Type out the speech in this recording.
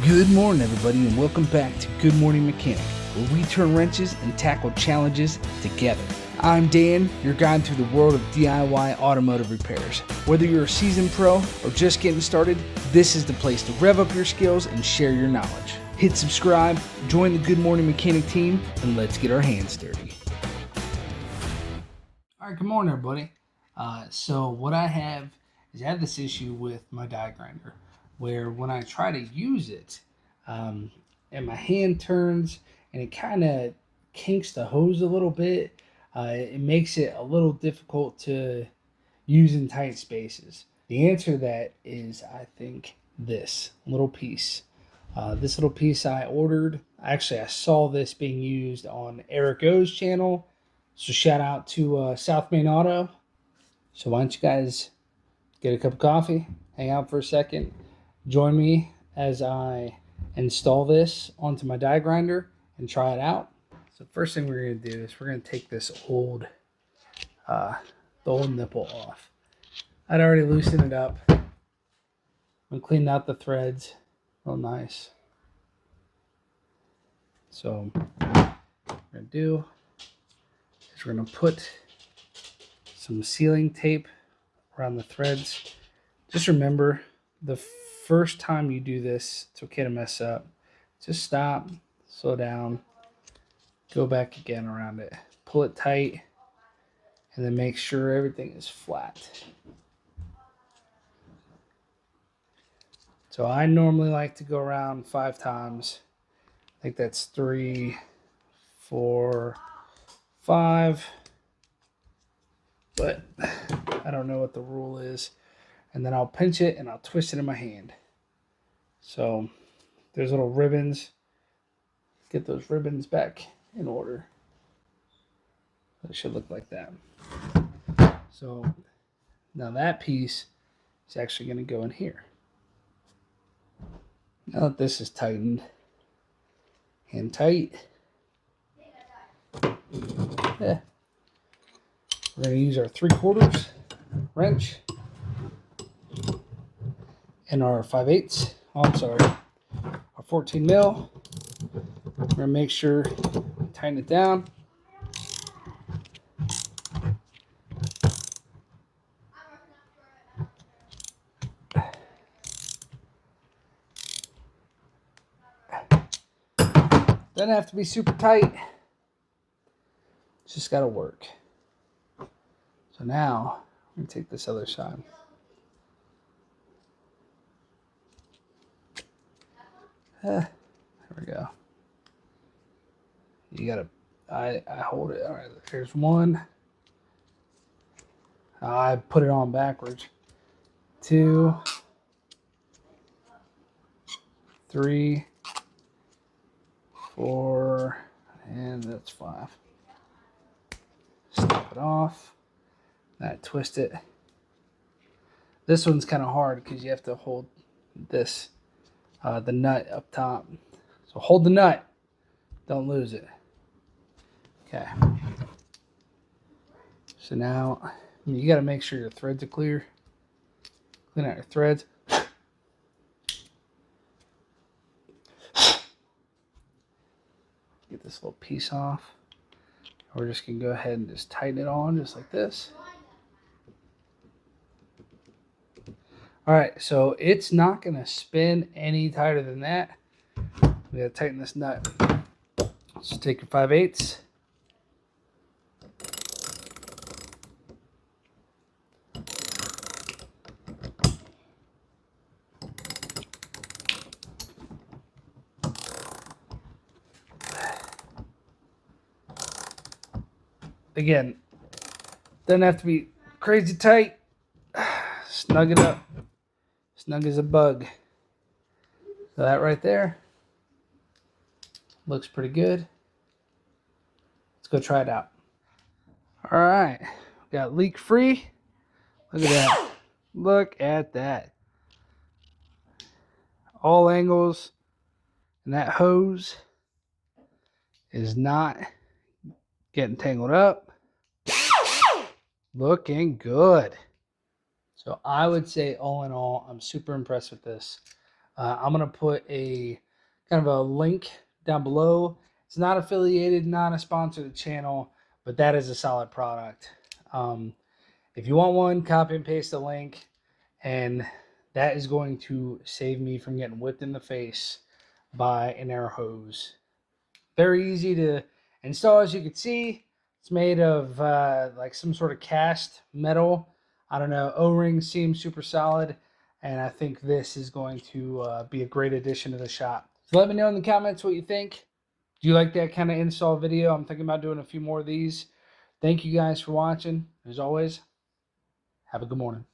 Good morning, everybody, and welcome back to Good Morning Mechanic, where we turn wrenches and tackle challenges together. I'm Dan, your guide through the world of DIY automotive repairs. Whether you're a seasoned pro or just getting started, this is the place to rev up your skills and share your knowledge. Hit subscribe, join the Good Morning Mechanic team, and let's get our hands dirty. All right, good morning, everybody. So what I have this issue with my die grinder, where when I try to use it, and my hand turns and it kind of kinks the hose a little bit, it makes it a little difficult to use in tight spaces. The answer to that is, I think, this little piece. This little piece I ordered. Actually, I saw this being used on Eric O's channel. So shout out to South Main Auto. So why don't you guys get a cup of coffee, hang out for a second, join me as I install this onto my die grinder and try it out. So first thing we're going to do is we're going to take this old, the old nipple off. I'd already loosened it up. I'm cleaning out the threads real nice. So what we're going to do is we're going to put some sealing tape around the threads. Just remember, the first time you do this, it's okay to mess up. Just stop, slow down, go back again around it. Pull it tight, and then make sure everything is flat. So I normally like to go around 5 times. I think that's 3, 4, 5. But I don't know what the rule is. And then I'll pinch it and I'll twist it in my hand. So there's little ribbons. Get those ribbons back in order. It should look like that. So now that piece is actually going to go in here. Now that this is tightened, hand tight. Yeah. We're going to use our 3/4 wrench and our 5/8. Oh, I'm sorry, our 14 mil. We're going to make sure we tighten it down. Doesn't have to be super tight. It's just got to work. So now I'm going to take this other side. There we go. You got to, I hold it. All right, there's one. I put it on backwards. 2, 3, 4, and that's 5. Snap it off. I twist it. This one's kind of hard because you have to hold this, the nut up top. So hold the nut. Don't lose it. Okay. So now you got to make sure your threads are clear. Clean out your threads. Get this little piece off. We're just going to go ahead and just tighten it on just like this. All right, so it's not going to spin any tighter than that. We got to tighten this nut. So take your 5/8. Again, doesn't have to be crazy tight. Snug it up. Snug as a bug. So that right there looks pretty good. Let's go try it out. All right, we got leak free. Look at that. Look at that. All angles, and that hose is not getting tangled up. Looking good. So I would say, all in all, I'm super impressed with this. I'm going to put a kind of a link down below. It's not affiliated, not a sponsored channel, but that is a solid product. If you want one, copy and paste the link, and that is going to save me from getting whipped in the face by an air hose. Very easy to install, as you can see. It's made of like some sort of cast metal. I don't know, O-ring seems super solid, and I think this is going to be a great addition to the shop. So let me know in the comments what you think. Do you like that kind of install video? I'm thinking about doing a few more of these. Thank you guys for watching. As always, have a good morning.